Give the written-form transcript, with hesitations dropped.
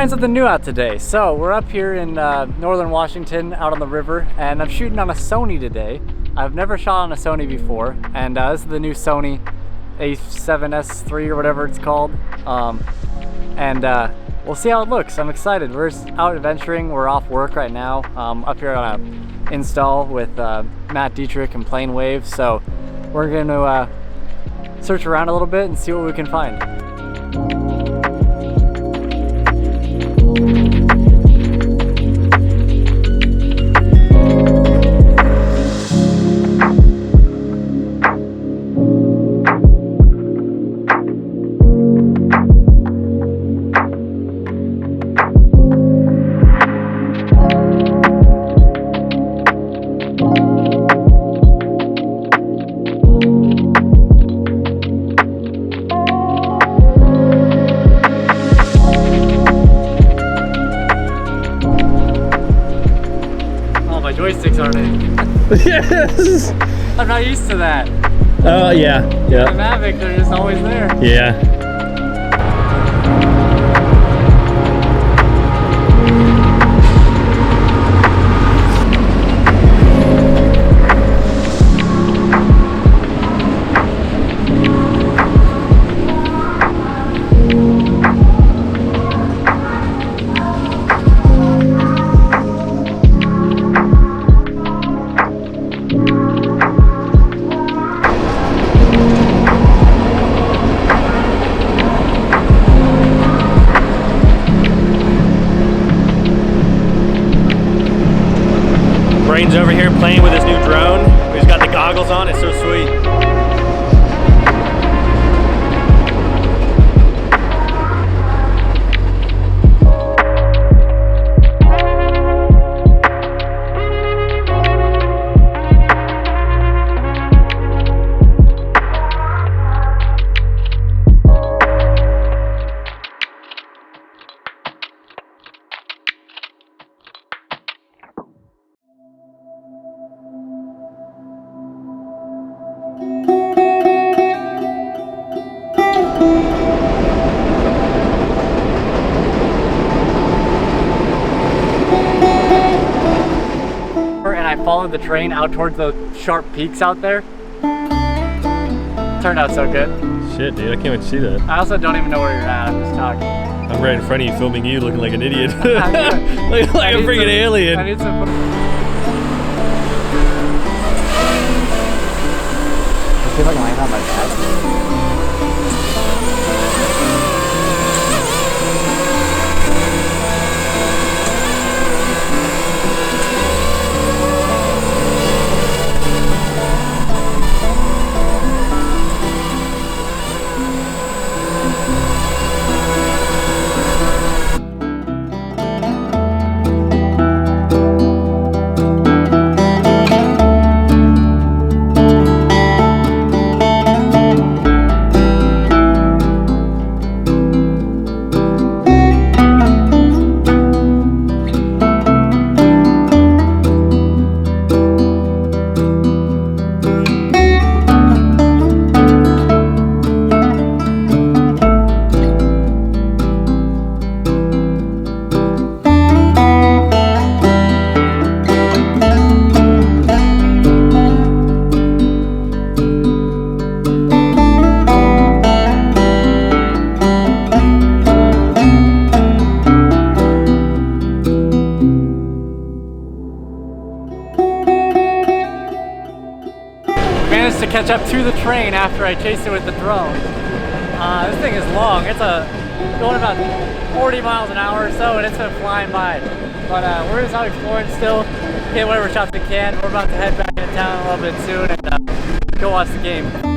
trying something new out today. So we're up here in northern Washington out on the river, and I'm shooting on a Sony today. I've never shot on a Sony before, and this is the new Sony A7S3 or whatever it's called. We'll see how it looks. I'm excited. We're just out adventuring. We're off work right now, up here on a install with Matt Dietrich and Plane Wave. So we're going to search around a little bit and see what we can find. Joysticks aren't in. Yes! I'm not used to that. Oh, yeah. The Mavic, they're just always there. Yeah. Brain's over here playing with his new drone. He's got the goggles on, it's so sweet. And I followed the train out towards those sharp peaks out there. Turned out so good. Shit, dude, I can't wait to see that. I also don't even know where you're at. I'm just talking. I'm right in front of you filming you looking like an idiot. like a freaking alien. I need some... I feel like I'm laying on my back. Managed to catch up to the train after I chased it with the drone. This thing is long. It's going about 40 miles an hour or so, and it's been flying by. But we're just out exploring still, getting whatever shots we can. We're about to head back into town a little bit soon and go watch the game.